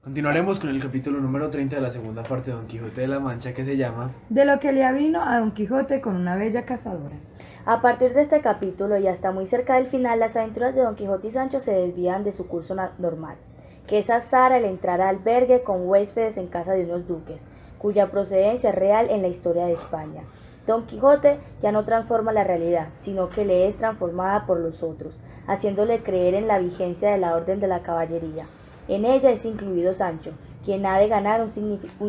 Continuaremos con el capítulo número 30 de la segunda parte de Don Quijote de la Mancha, que se llama De lo que le avino a Don Quijote con una bella cazadora. A partir de este capítulo y hasta muy cerca del final, las aventuras de Don Quijote y Sancho se desvían de su curso normal, que es azar el entrar al albergue con huéspedes en casa de unos duques, cuya procedencia es real en la historia de España. Don Quijote ya no transforma la realidad, sino que le es transformada por los otros, haciéndole creer en la vigencia de la orden de la caballería. En ella es incluido Sancho, quien ha de ganar un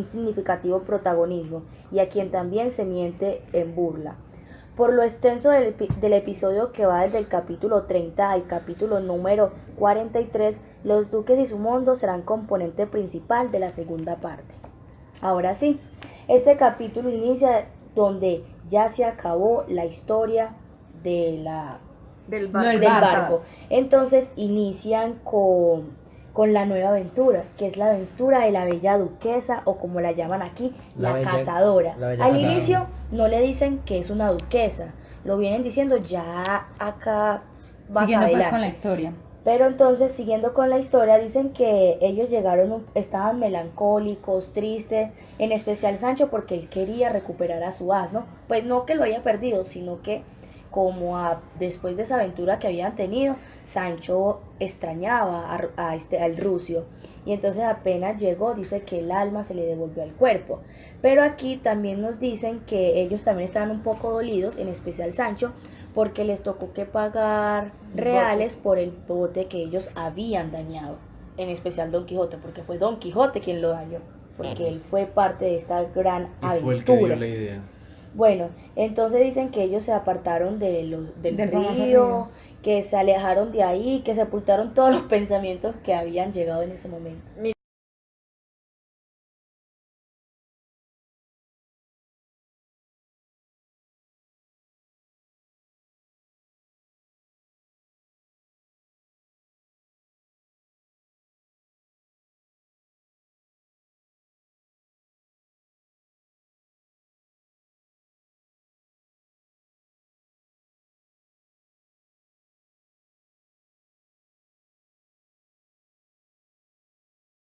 significativo protagonismo y a quien también se miente en burla. Por lo extenso del episodio que va desde el capítulo 30 al capítulo número 43, los duques y su mundo serán componente principal de la segunda parte. Ahora sí, este capítulo inicia donde ya se acabó la historia del barco. Entonces inician con la nueva aventura, que es la aventura de la bella duquesa, o como la llaman aquí, la cazadora. Al inicio no le dicen que es una duquesa, lo vienen diciendo ya acá más Siguiendo adelante. pues con la historia. Pero entonces, siguiendo con la historia, dicen que ellos llegaron, estaban melancólicos, tristes, en especial Sancho, porque él quería recuperar a su asno. Pues no que lo haya perdido, sino que después de esa aventura que habían tenido, Sancho extrañaba al rucio. Y entonces apenas llegó, dice que el alma se le devolvió al cuerpo. Pero aquí también nos dicen que ellos también estaban un poco dolidos, en especial Sancho, porque les tocó que pagar reales por el bote que ellos habían dañado, en especial Don Quijote, porque fue Don Quijote quien lo dañó, porque él fue parte de esta gran aventura. Fue el que dio la idea. Bueno, entonces dicen que ellos se apartaron del famoso río, que se alejaron de ahí, que sepultaron todos los pensamientos que habían llegado en ese momento.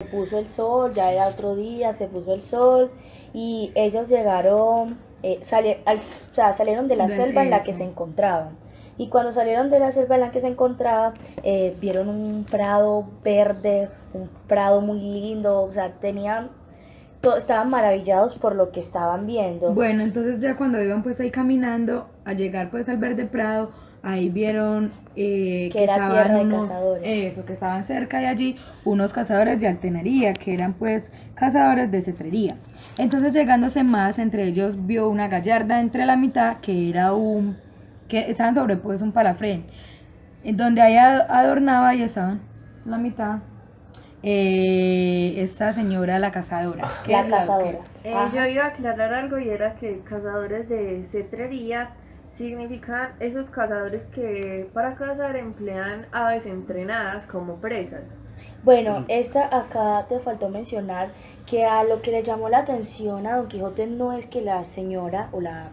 Se puso el sol, ya era otro día, se puso el sol y ellos llegaron, salieron de la selva en la que se encontraban. Y cuando salieron de la selva en la que se encontraban, vieron un prado verde, un prado muy lindo, o sea, estaban maravillados por lo que estaban viendo. Bueno, entonces ya cuando iban pues ahí caminando, al llegar pues al verde prado, ahí vieron que era tierra de cazadores. Eso, que estaban cerca de allí unos cazadores de altenería, que eran pues cazadores de cetrería. Entonces llegándose más, entre ellos vio una gallarda entre la mitad, que estaban sobre pues un palafrén, en donde ahí adornaba y estaban en la mitad esta señora la cazadora. La cazadora. Yo iba a aclarar algo, y era que cazadores de cetrería significan esos cazadores que para cazar emplean aves entrenadas como presas. Bueno, acá te faltó mencionar que a lo que le llamó la atención a Don Quijote no es que la señora o la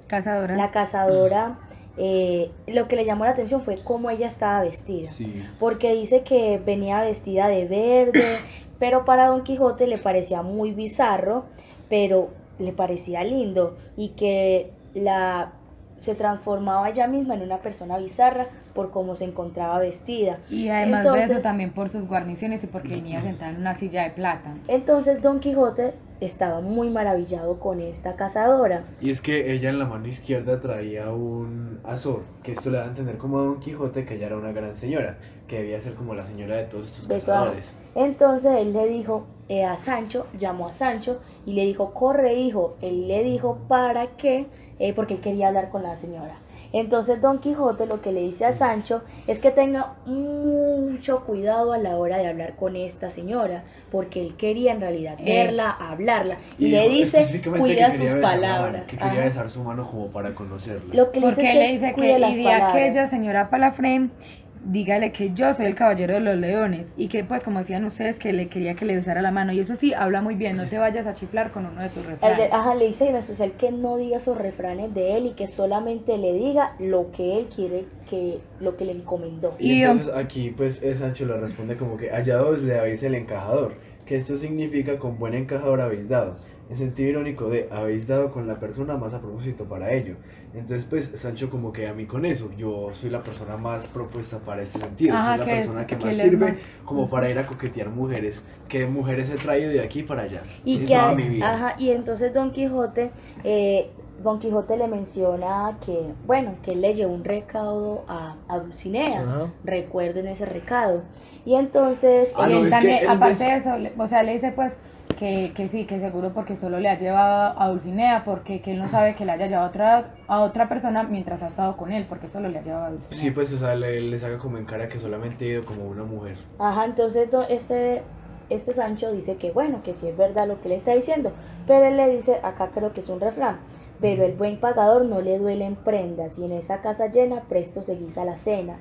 cazadora, lo que le llamó la atención fue cómo ella estaba vestida. Sí. Porque dice que venía vestida de verde, pero para Don Quijote le parecía muy bizarro, pero le parecía lindo, y que se transformaba ella misma en una persona bizarra por cómo se encontraba vestida. Y además de eso también por sus guarniciones y porque venía sentada en una silla de plata. Entonces Don Quijote estaba muy maravillado con esta cazadora. Y es que ella en la mano izquierda traía un azor, que esto le da a entender como a Don Quijote que ella era una gran señora, que debía ser como la señora de todos estos cazadores. Entonces él le dijo a Sancho, llamó a Sancho y le dijo: corre, hijo. Él le dijo para qué, porque él quería hablar con la señora. Entonces Don Quijote lo que le dice a Sancho es que tenga mucho cuidado a la hora de hablar con esta señora, porque él quería en realidad verla, hablarla, y le dice: cuida sus palabras. Que quería besar su mano como para conocerla. Lo que le porque dice le dice que las y palabras. aquella señora Palafrén, dígale que yo soy el caballero de los leones, y que pues como decían ustedes, que le quería que le besara la mano, y eso sí, habla muy bien, no te vayas a chiflar con uno de tus refranes. Le dice en especial que no diga esos refranes de él, y que solamente le diga lo que él quiere, lo que le encomendó. Y entonces aquí pues Sancho le responde como que allá os le avise el encajador, que esto significa con buen encajador habéis dado, en sentido irónico de habéis dado con la persona más a propósito para ello. Entonces pues Sancho como que a mí con eso, yo soy la persona más propuesta para este sentido, Ajá, soy la que es- persona que que más él es sirve más- como para ir a coquetear mujeres, que mujeres he traído de aquí para allá, Y en que, toda mi vida. ajá, y entonces Don Quijote le menciona que, bueno, que él le llevó un recado a Dulcinea, Ajá. recuerden ese recado. Y entonces, Ah, Y no, él es que también, él aparte me- de eso, o sea, le dice pues que sí, que seguro porque solo le ha llevado a Dulcinea, porque que él no sabe que le haya llevado a otra persona mientras ha estado con él, porque solo le ha llevado a Dulcinea. Sí, pues, o sea, le saca como en cara que solamente he ido como una mujer. ajá, entonces este Sancho dice que, bueno, que sí es verdad lo que le está diciendo, pero él le dice, acá creo que es un refrán, pero el buen pagador no le duelen prendas, y en esa casa llena presto se guisa la cena.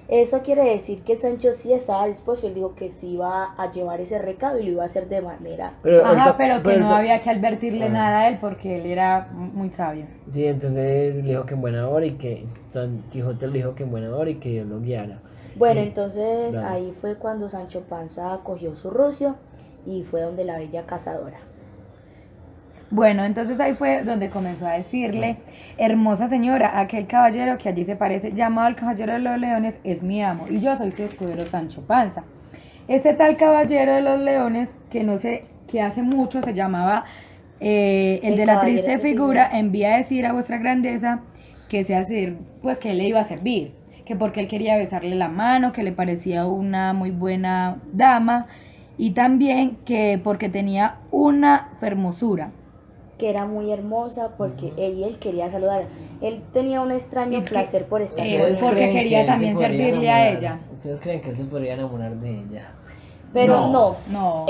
Eso quiere decir que Sancho sí estaba dispuesto, él dijo que sí iba a llevar ese recado y lo iba a hacer de manera. Pero Ajá, ahorita- pero que no ahorita- había que advertirle Ah. nada a él porque él era muy sabio. Sí, entonces le dijo que en buena hora y que Don Quijote le dijo que en buena hora y que Dios lo guiara. Bueno, Sí. entonces Dale. ahí fue cuando Sancho Panza cogió su rucio y fue donde la bella cazadora. Bueno, entonces ahí fue donde comenzó a decirle, hermosa señora, aquel caballero que allí se parece, llamado el caballero de los leones, es mi amo, y yo soy su escudero Sancho Panza. Este tal caballero de los leones, que no sé, que hace mucho se llamaba el El de la caballero triste de figura, figura. envía a decir a vuestra grandeza que se hace, pues que él le iba a servir, que porque él quería besarle la mano, que le parecía una muy buena dama, y también que porque tenía una fermosura. Que era muy hermosa porque él quería saludar. Él tenía un extraño Y que- placer por estar ¿Ustedes con porque ella. creen quería que él se también podría servirle a enamorar? ella. ¿Ustedes creen que él se podría enamorar de ella? Pero no, no.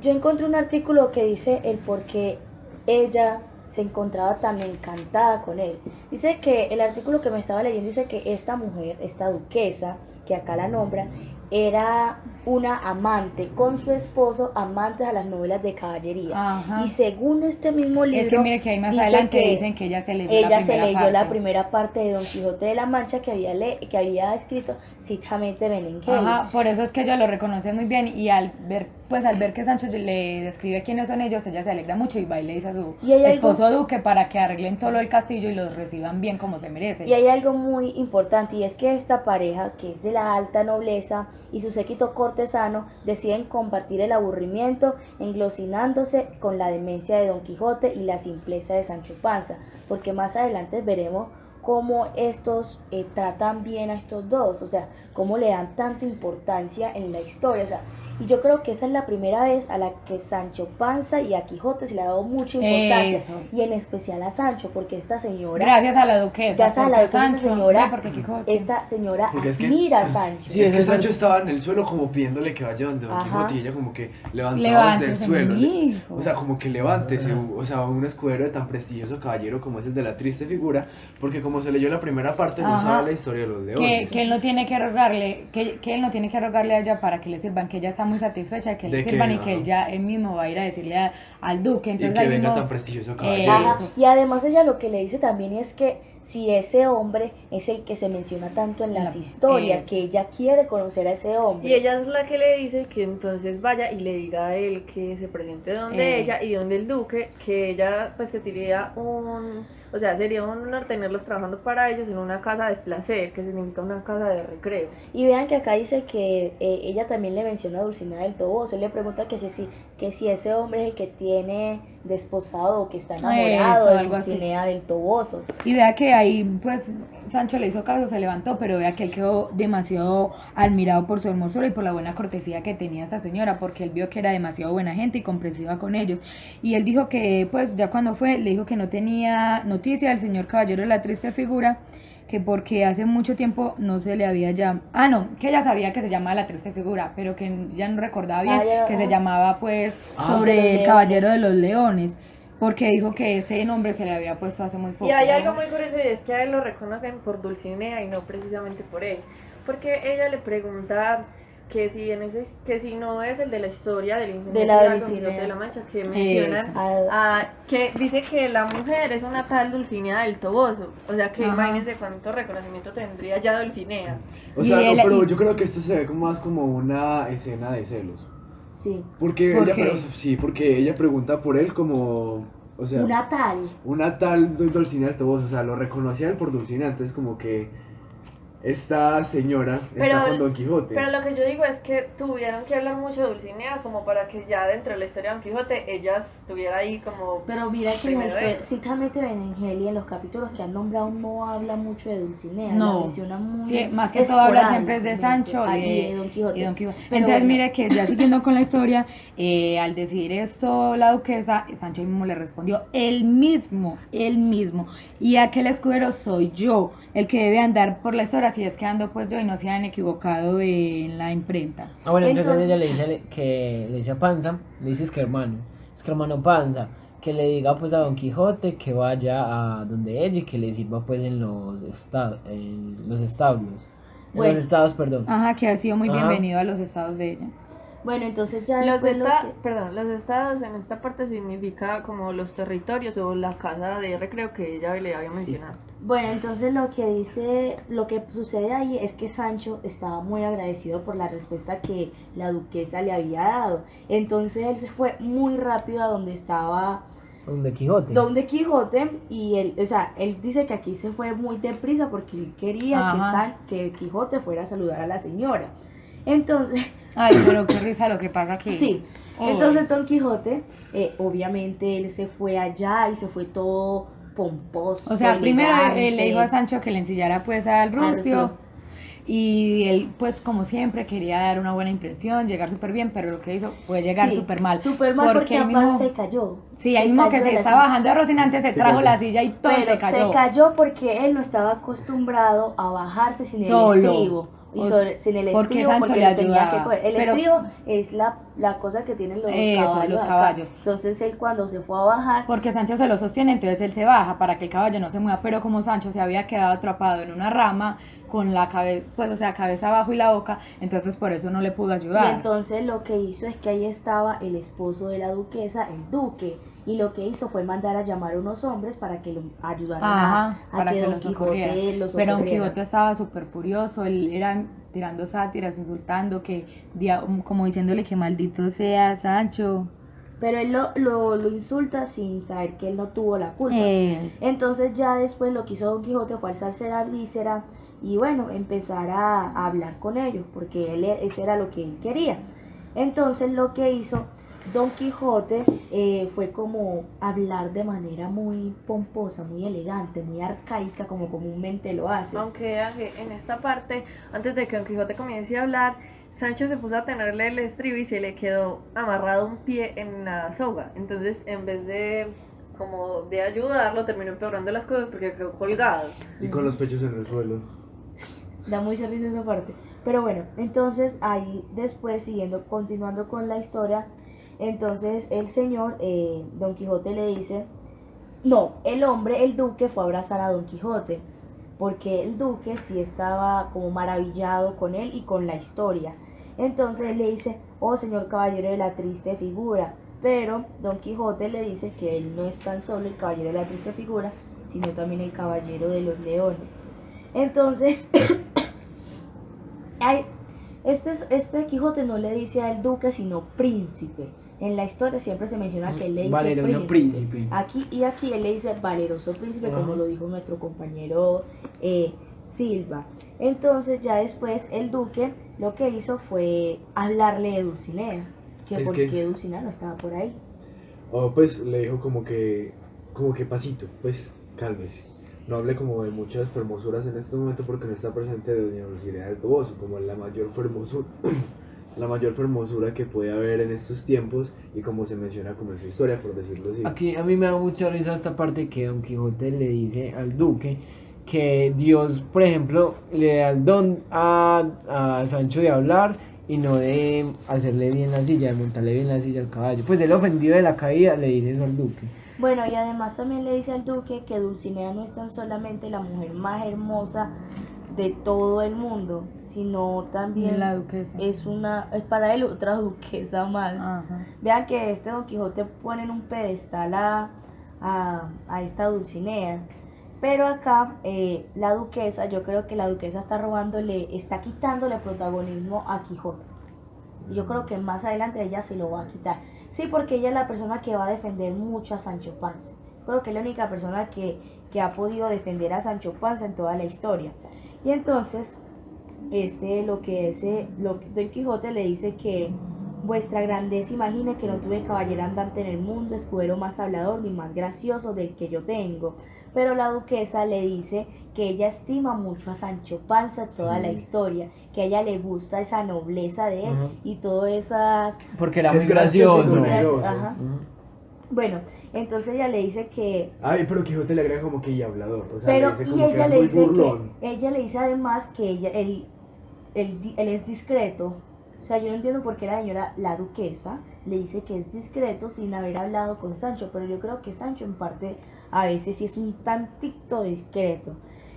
Yo encontré un artículo que dice el por qué ella se encontraba tan encantada con él. Dice que el artículo que me estaba leyendo dice que esta mujer, esta duquesa, que acá la nombra, era una amante con su esposo, amantes a las novelas de caballería. Ajá. Y según este mismo libro, Es que mire que ahí más dice adelante que dicen que ella se leyó ella la se primera leyó parte. la primera parte de Don Quijote de la Mancha que había escrito Cid Hamet de Benengeli. Ajá, por eso es que ella lo reconoce muy bien y al ver que Sancho le describe quiénes son ellos, ella se alegra mucho y va y le dice a su Y hay algo- esposo duque para que arreglen todo lo del castillo y los reciban bien como se merecen. Y hay algo muy importante y es que esta pareja, que es de la alta nobleza y su séquito cortesano, deciden combatir el aburrimiento englosinándose con la demencia de Don Quijote y la simpleza de Sancho Panza, porque más adelante veremos cómo estos tratan bien a estos dos, o sea, cómo le dan tanta importancia en la historia, o sea, y yo creo que esa es la primera vez a la que Sancho Panza y a Quijote se le ha dado mucha importancia, Eso. y en especial a Sancho, porque esta señora... Gracias a la duquesa. Gracias a la porque duquesa, Sancho, señora, ve, porque Quijote. esta señora Porque es que- admira a Sancho. Sí, es eso que es Sancho verdad. estaba en el suelo como pidiéndole que vaya donde Don Ajá. Quijote y ella como que levantados del Levántese, suelo. mi hijo. O sea, como que levántese, o sea, un escudero de tan prestigioso caballero como es el de la triste figura, porque como se leyó la primera parte no Ajá. sabe la historia de los leones. Que él no tiene que rogarle, que él no tiene que rogarle a ella para que le sirvan, que ella está muy satisfecha de que le De que, sirvan y que ajá. él mismo va a ir a decirle al duque. Y Entonces que ahí venga uno- tan prestigioso caballero. Ajá, eso. y además ella lo que le dice también es que si ese hombre es el que se menciona tanto en las historias, eso. que ella quiere conocer a ese hombre. Y ella es la que le dice que entonces vaya y le diga a él que se presente donde ella y donde el duque, que ella pues que sería o sea, sería un honor tenerlos trabajando para ellos en una casa de placer, que significa una casa de recreo. Y vean que acá dice que ella también le menciona a Dulcinea del Toboso. Él le pregunta que si ese hombre es el que tiene desposado o que está enamorado Eso, de algo así. Dulcinea del Toboso. Y vea que ahí, pues, Sancho le hizo caso, se levantó, pero vea que él quedó demasiado admirado por su hermosura y por la buena cortesía que tenía esa señora, porque él vio que era demasiado buena gente y comprensiva con ellos. Y él dijo que, pues, ya cuando fue, le dijo que no tenía noticia del señor caballero de la triste figura, que porque hace mucho tiempo no se le había llamado, no, que ella sabía que se llamaba la triste figura, pero que ya no recordaba bien, Ya, que se ajá. llamaba, pues, Ah, sobre de los el leones. caballero de los leones. Porque dijo que ese nombre se le había puesto hace muy poco. Y hay algo muy curioso y es que a él lo reconocen por Dulcinea y no precisamente por él. Porque ella le pregunta que si no es el de la historia del ingenio De la Don Dulcinea. Quijote de la Mancha, que mencionan que dice que la mujer es una tal Dulcinea del Toboso. O sea que Ajá. imagínense cuánto reconocimiento tendría ya Dulcinea. O sea, Y él- no, pero y- yo creo que esto se ve como más como una escena de celos. Sí. Porque ¿Por ella, qué? sí, porque ella pregunta por él como, o sea, Una tal. tal Dulcinea del Toboso, o sea, lo reconocía él por Dulcinea, entonces como que esta señora está con Don Quijote. Pero lo que yo digo es que tuvieron que hablar mucho de Dulcinea como para que ya dentro de la historia de Don Quijote ella estuviera ahí como... Pero mira que en la primero historia, él. citamente Benengeli en los capítulos que han nombrado no habla mucho de Dulcinea, No. la menciona muy Sí, más que todo habla siempre es de esporádicamente. Sancho Y de Don Quijote. y Don Quijote. Pero Entonces, bueno. mire que ya siguiendo con la historia, al decir esto la duquesa, Sancho mismo le respondió, él mismo. Y aquel escudero soy yo, el que debe andar por la historia, si es que ando pues yo y no se han equivocado en la imprenta. Ah, bueno, entonces Entonces- ella le dice a Panza, le dice es que hermano Panza, que le diga pues a Don Quijote que vaya a donde ella y que le sirva pues en los establos. En Bueno. los estados, perdón. Ajá, que ha sido muy Ajá. bienvenido a los estados de ella. Bueno, entonces ya Los, después lo los estados en esta parte significa como los territorios o la casa de recreo que ella le había mencionado. Bueno, entonces lo que sucede ahí es que Sancho estaba muy agradecido por la respuesta que la duquesa le había dado. Entonces él se fue muy rápido a donde estaba Donde Quijote. Don Quijote y él, o sea, él dice que aquí se fue muy deprisa porque él quería Ajá. que Quijote fuera a saludar a la señora. Entonces, Ay, pero qué risa lo que pasa aquí. sí, Ay. entonces Don Quijote, obviamente él se fue allá y se fue todo pomposo. O sea, primero elegante. le dijo a Sancho que le ensillara pues al rucio. rucio. Y él pues como siempre quería dar una buena impresión, llegar súper bien, pero lo que hizo fue llegar Sí, súper mal. súper mal porque él aparte se cayó. Sí, ahí mismo que cayó se de la está silla. bajando de Rocinante, se Se trajo cayó. la silla y todo Pero se cayó. se cayó porque él no estaba acostumbrado a bajarse sin el Solo. estribo. Y O sin el porque estribo Sancho porque le lo tenía ayudaba, que coger. El pero- estribo es la cosa que tienen los Eso, caballos. los acá. caballos. Entonces él cuando se fue a bajar, Porque Sancho se lo sostiene, entonces él se baja para que el caballo no se mueva, pero como Sancho se había quedado atrapado en una rama con la cabeza, pues o sea, cabeza abajo y la boca, entonces por eso no le pudo y ayudar. entonces lo que hizo es que ahí estaba el esposo de la duquesa, el duque. Y lo que hizo fue mandar a llamar a unos hombres para que lo ayudaran Ajá, a para que Don los Quijote socorriera. los Pero Don socorriera. Quijote estaba súper furioso, él era tirando sátiras, insultando, como diciéndole que maldito sea Sancho. Pero él lo insulta sin saber que él no tuvo la culpa. Eh, Entonces ya después lo que hizo Don Quijote fue alzarse la víscera y bueno, empezar a hablar con ellos, porque eso era lo que él quería. Entonces lo que hizo Don Quijote fue como hablar de manera muy pomposa, muy elegante, muy arcaica, como comúnmente lo hace. Aunque Ángel, en esta parte, antes de que Don Quijote comience a hablar, Sancho se puso a tenerle el estribo y se le quedó amarrado un pie en la soga. Entonces, en vez de como de ayudarlo, terminó empeorando las cosas porque quedó colgado. Y con los pechos en el suelo. Da mucha risa esa parte. Pero bueno, entonces ahí después, continuando con la historia, entonces el señor, Don Quijote le dice, no, el duque fue a abrazar a Don Quijote, porque el duque sí estaba como maravillado con él y con la historia. Entonces él le dice, oh señor caballero de la triste figura, pero Don Quijote le dice que él no es tan solo el caballero de la triste figura, sino también el caballero de los leones. Entonces, este Quijote no le dice al duque, sino príncipe. En la historia siempre se menciona que él le dice Valeroso príncipe. Aquí él le dice valeroso príncipe, Ajá. como lo dijo nuestro compañero Silva. Entonces ya después el duque lo que hizo fue hablarle de Dulcinea, que Es porque que- Dulcinea no estaba por ahí. O pues le dijo como que pasito, pues cálmese. No hable como de muchas fermosuras en este momento porque no está presente doña Dulcinea del Toboso, como la mayor fermosura, la mayor fermosura que puede haber en estos tiempos y como se menciona como en su historia, por decirlo así. Aquí a mí me da mucha risa esta parte que Don Quijote le dice al duque que Dios, por ejemplo, le da el don a Sancho de hablar y no de hacerle bien la silla, de montarle bien la silla al caballo. Pues él ofendido de la caída le dice eso al duque. Bueno, y además también le dice al duque que Dulcinea no es tan solamente la mujer más hermosa de todo el mundo, sino también la duquesa. es para él otra duquesa más. Ajá. Vean que este Don Quijote pone en un pedestal a esta Dulcinea. Pero acá la duquesa, yo creo que la duquesa está quitándole protagonismo a Quijote. Y yo creo que más adelante ella se lo va a quitar. Sí, porque ella es la persona que va a defender mucho a Sancho Panza. Creo que es la única persona que ha podido defender a Sancho Panza en toda la historia. Y entonces, Don Quijote le dice que vuestra grandeza imagine que no tuve caballero andante en el mundo, escudero más hablador ni más gracioso del que yo tengo. Pero la duquesa le dice que ella estima mucho a Sancho Panza toda Sí. la historia, que a ella le gusta esa nobleza de él Ajá. y todas esas... Porque era Es muy gracioso y gracioso. curioso. Ajá. Ujú. Bueno, entonces ella le dice que... Ay, pero Quijote le agrega como que y hablador. O sea, Pero, le dice y como que ella es le muy dice burlón. que... Ella le dice además que él es discreto. O sea, yo no entiendo por qué la duquesa, le dice que es discreto sin haber hablado con Sancho, pero yo creo que Sancho en parte a veces sí es un tantito discreto.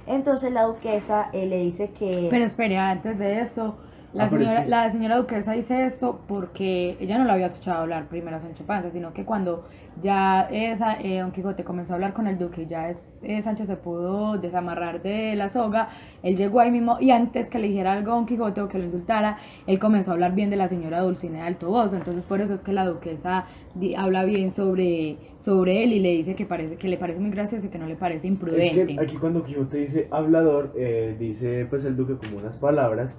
Entonces la duquesa le dice que... Pero espere, antes de eso, pero es que- la señora duquesa dice esto porque ella no lo había escuchado hablar primero a Sancho Panza, sino que cuando ya Don Quijote comenzó a hablar con el duque y ya Sancho se pudo desamarrar de la soga, él llegó ahí mismo y antes que le dijera algo a Don Quijote o que lo insultara, él comenzó a hablar bien de la señora Dulcinea del Toboso. Entonces por eso es que la duquesa habla bien sobre él y le dice que le parece muy gracioso y que no le parece Es imprudente. que aquí cuando Quijote dice hablador, dice pues el duque como unas palabras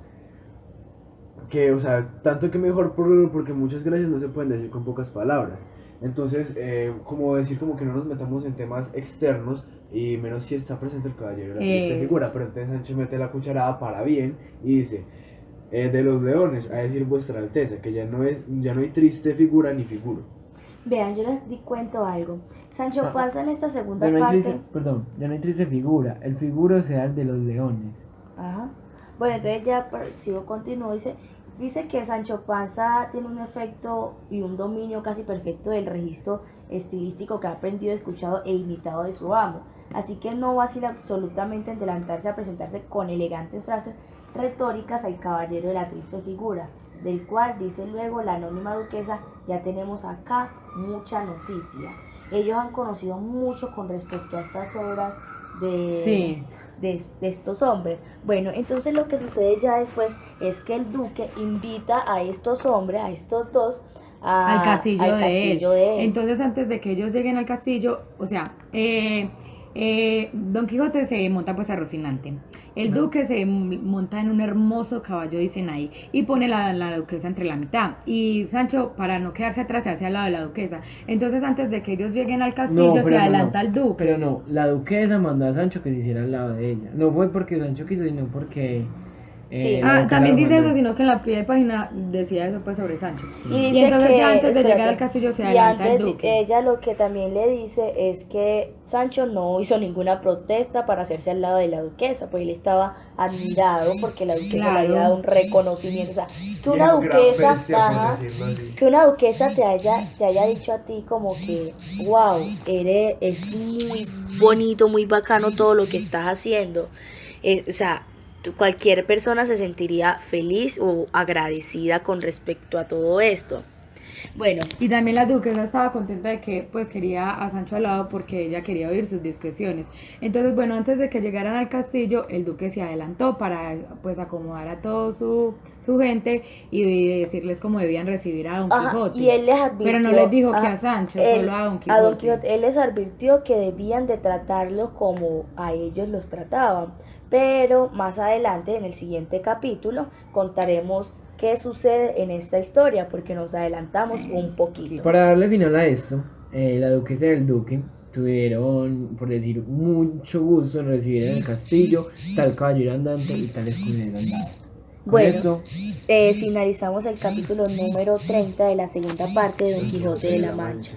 que, o sea, tanto que mejor porque muchas gracias no se pueden decir con pocas palabras. Entonces, como decir como que no nos metamos en temas externos y menos si está presente el caballero de la triste figura. Pero entonces Sancho mete la cucharada para bien y dice, de los leones, a decir vuestra alteza, que ya no hay triste figura ni figuro. Vean, yo les di cuento algo. Sancho Panza en esta segunda Ya no hay parte... triste, perdón, ya no hay triste figura. El figuro sea el de los leones. Ajá. Bueno, entonces ya sigo, continúo. Dice que Sancho Panza tiene un efecto y un dominio casi perfecto del registro estilístico que ha aprendido, escuchado e imitado de su amo. Así que no vacila absolutamente en adelantarse a presentarse con elegantes frases retóricas al caballero de la triste figura, del cual dice luego la anónima duquesa: ya tenemos acá mucha noticia. Ellos han conocido mucho con respecto a estas obras Sí. de estos hombres. Bueno, entonces lo que sucede ya después es que el duque invita a estos hombres, a estos dos, Al castillo, al castillo de él. Entonces, antes de que ellos lleguen al castillo, o sea, Don Quijote se monta pues a Rocinante. El duque se monta en un hermoso caballo, dicen ahí, y pone la duquesa entre la mitad. Y Sancho, para no quedarse atrás, se hace al lado de la duquesa. Entonces, antes de que ellos lleguen al castillo, se adelanta el duque. Pero no, la duquesa mandó a Sancho que se hiciera al lado de ella. No fue porque Sancho quiso, sino porque... Sí. la duquesa También lo dice mandó. eso, sino que en la pie de página decía eso pues sobre Sancho. Y Y dice entonces que, ya antes de espérate, llegar al castillo se y adelanta el antes duque. ella lo que también le dice es que Sancho no hizo ninguna protesta para hacerse al lado de la duquesa, pues él estaba admirado porque la duquesa le había Claro. dado un reconocimiento. O sea, que Y una era un gran duquesa, bestia, por ajá, decirlo así. que una duquesa te haya dicho a ti como que, wow, es muy bonito, muy bacano todo lo que estás haciendo. O sea, cualquier persona se sentiría feliz o agradecida con respecto a todo esto. Bueno, Y también la duquesa estaba contenta de que pues quería a Sancho al lado porque ella quería oír sus discreciones. Entonces, bueno, antes de que llegaran al castillo, el duque se adelantó para pues acomodar a toda su gente y decirles cómo debían recibir a Don ajá, Quijote. y él les advirtió, Pero no les dijo que ajá, a Sancho, él- solo a Don a Quijote. Don Quijote. Él les advirtió que debían de tratarlos como a ellos los trataban. Pero más adelante, en el siguiente capítulo, contaremos qué sucede en esta historia, porque nos adelantamos un poquito. Para darle final a esto, la duquesa y el duque tuvieron, por decir, mucho gusto en recibir en el castillo tal caballero andante y tal escudero andante. Con Bueno, esto, finalizamos el capítulo número 30 de la segunda parte de Don Quijote de la Mancha.